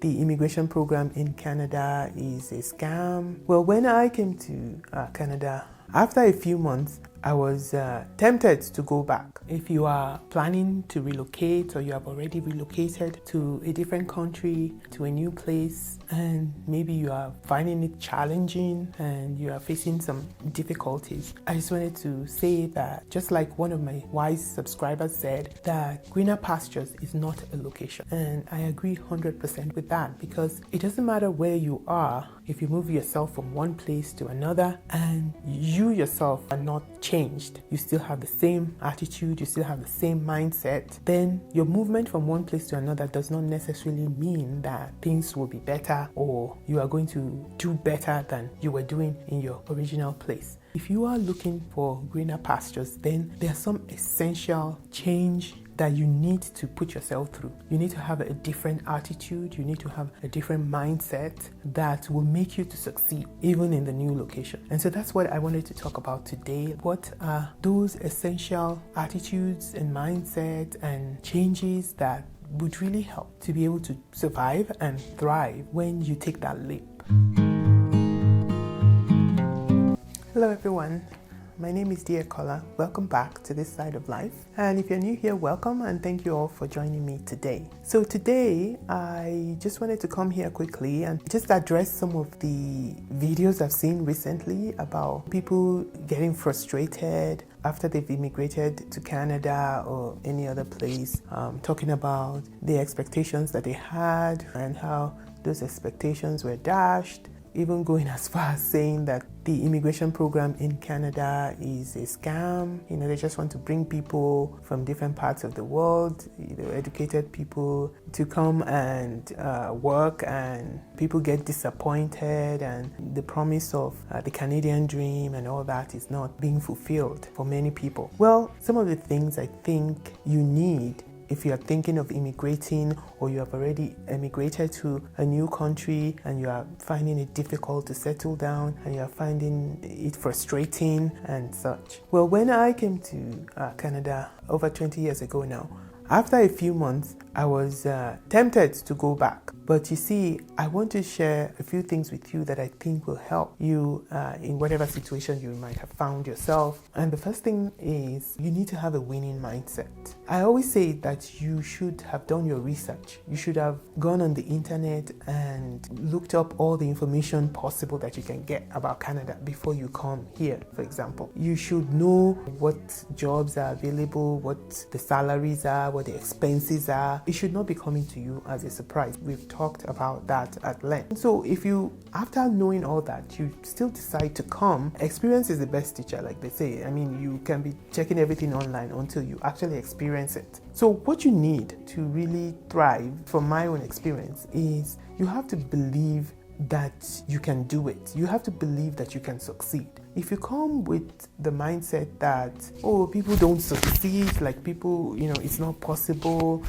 the immigration program in Canada is a scam. Well, when I came to Canada, after a few months, I was tempted to go back. If you are planning to relocate or you have already relocated to a different country, to a new place, and maybe you are finding it challenging and you are facing some difficulties, I just wanted to say that, just like one of my wise subscribers said, that greener pastures is not a location. And I agree 100% with that, because it doesn't matter where you are. If you move yourself from one place to another and you yourself are not changed, you still have the same attitude, you still have the same mindset, then your movement from one place to another does not necessarily mean that things will be better or you are going to do better than you were doing in your original place. If you are looking for greener pastures, then there are some essential change that you need to put yourself through. You need to have a different attitude. You need to have a different mindset that will make you to succeed even in the new location. And so that's what I wanted to talk about today. What are those essential attitudes and mindset and changes that would really help to be able to survive and thrive when you take that leap? Hello everyone. My name is Diekola. Welcome back to this side of life. And if you're new here, welcome, and thank you all for joining me today. So today, I just wanted to come here quickly and just address some of the videos I've seen recently about people getting frustrated after they've immigrated to Canada or any other place, talking about the expectations that they had and how those expectations were dashed. Even going as far as saying that the immigration program in Canada is a scam. They just want to bring people from different parts of the world, educated people, to come and work, and people get disappointed, and the promise of the Canadian dream and all that is not being fulfilled for many people. Well, some of the things I think you need if you are thinking of immigrating, or you have already emigrated to a new country and you are finding it difficult to settle down and you are finding it frustrating and such. Well, when I came to Canada over 20 years ago now, after a few months, I was tempted to go back. But you see, I want to share a few things with you that I think will help you in whatever situation you might have found yourself. And the first thing is, you need to have a winning mindset. I always say that you should have done your research. You should have gone on the internet and looked up all the information possible that you can get about Canada before you come here, for example. You should know what jobs are available, what the salaries are, what the expenses are. It should not be coming to you as a surprise. We've talked about that at length. So if you, after knowing all that, you still decide to come, experience is the best teacher, like they say. I mean, you can be checking everything online until you actually experience it. So what you need to really thrive, from my own experience, is you have to believe that you can do it. You have to believe that you can succeed. If you come with the mindset that, oh, people don't succeed, like people, it's not possible,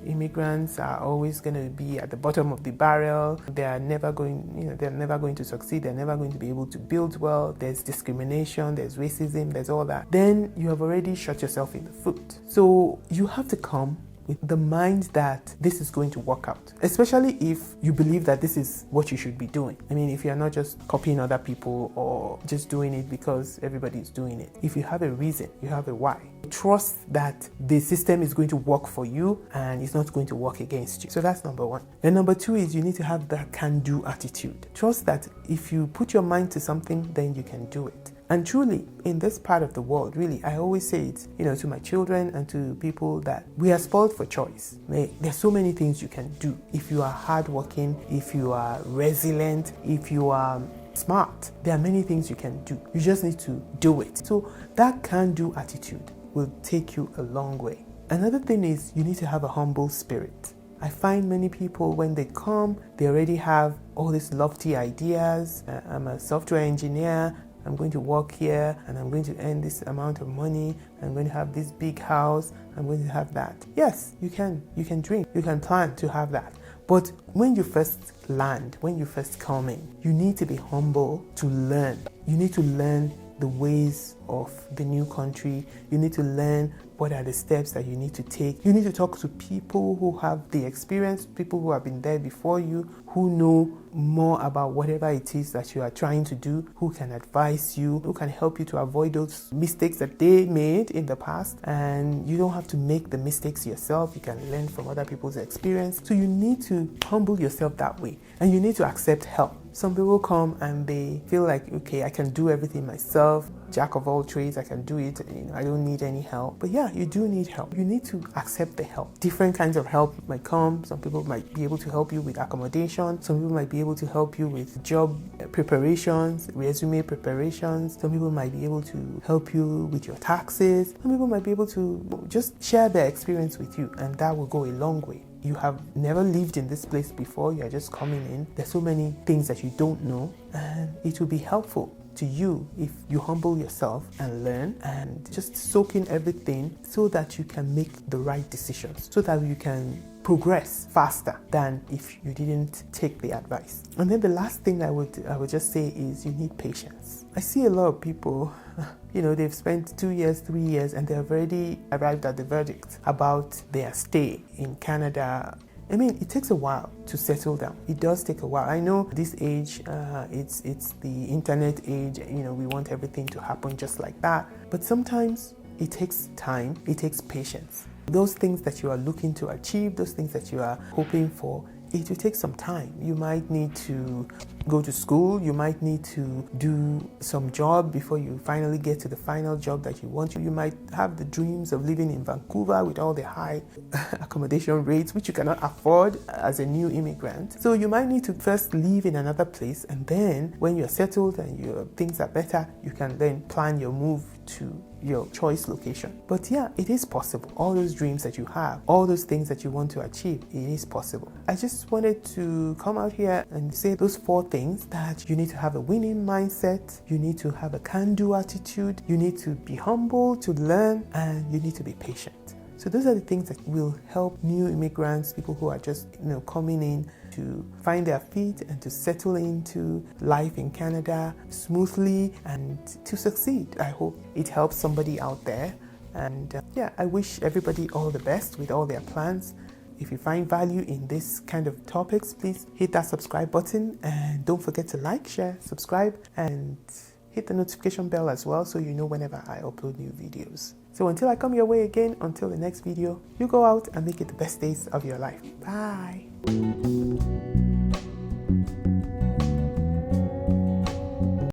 immigrants are always going to be at the bottom of the barrel, they're never going to succeed, they're never going to be able to build well, there's discrimination, there's racism, there's all that, then you have already shot yourself in the foot. So you have to come with the mind that this is going to work out, especially if you believe that this is what you should be doing. I mean, if you're not just copying other people or just doing it because everybody is doing it. If you have a reason, you have a why. Trust that the system is going to work for you and it's not going to work against you. So that's number one. Then number two is you need to have that can-do attitude. Trust that if you put your mind to something, then you can do it. And truly, in this part of the world, really, I always say it, to my children and to people, that we are spoiled for choice. There's so many things you can do. If you are hardworking, if you are resilient, if you are smart, there are many things you can do. You just need to do it. So that can-do attitude will take you a long way. Another thing is you need to have a humble spirit. I find many people, when they come, they already have all these lofty ideas. I'm a software engineer. I'm going to work here and I'm going to earn this amount of money. I'm going to have this big house. I'm going to have that. Yes, you can dream. You can plan to have that. But when you first land, when you first come in, you need to be humble to learn. You need to learn the ways of the new country. You need to learn what are the steps that you need to take. You need to talk to people who have the experience, people who have been there before you, who know more about whatever it is that you are trying to do, who can advise you, who can help you to avoid those mistakes that they made in the past. And you don't have to make the mistakes yourself. You can learn from other people's experience. So you need to humble yourself that way, and you need to accept help. Some people come and they feel like, okay, I can do everything myself, jack of all trades, I can do it, I don't need any help. But yeah, you do need help. You need to accept the help. Different kinds of help might come. Some people might be able to help you with accommodation. Some people might be able to help you with job preparations, resume preparations. Some people might be able to help you with your taxes. Some people might be able to just share their experience with you, and that will go a long way. You have never lived in this place before, you're just coming in. There's so many things that you don't know, and it will be helpful to you if you humble yourself and learn and just soak in everything so that you can make the right decisions, so that you can progress faster than if you didn't take the advice. And then the last thing I would just say is you need patience. I see a lot of people, they've spent 2 years, 3 years, and they've already arrived at the verdict about their stay in Canada. I mean, it takes a while to settle down. It does take a while. I know this age, it's the internet age. We want everything to happen just like that. But sometimes it takes time. It takes patience. Those things that you are looking to achieve, those things that you are hoping for, it will take some time. You might need to go to school. You might need to do some job before you finally get to the final job that you want. You might have the dreams of living in Vancouver with all the high accommodation rates, which you cannot afford as a new immigrant. So you might need to first live in another place, and then when you're settled and your things are better, you can then plan your move to your choice location. But yeah, it is possible. All those dreams that you have, all those things that you want to achieve, it is possible. I just wanted to come out here and say those 4 things: that you need to have a winning mindset, you need to have a can-do attitude, you need to be humble to learn, and you need to be patient. So those are the things that will help new immigrants, people who are just coming in, to find their feet and to settle into life in Canada smoothly and to succeed. I hope it helps somebody out there. And I wish everybody all the best with all their plans. If you find value in this kind of topics, please hit that subscribe button, and don't forget to like, share, subscribe, and hit the notification bell as well, so you know whenever I upload new videos. So until I come your way again, until the next video, you go out and make it the best days of your life. Bye.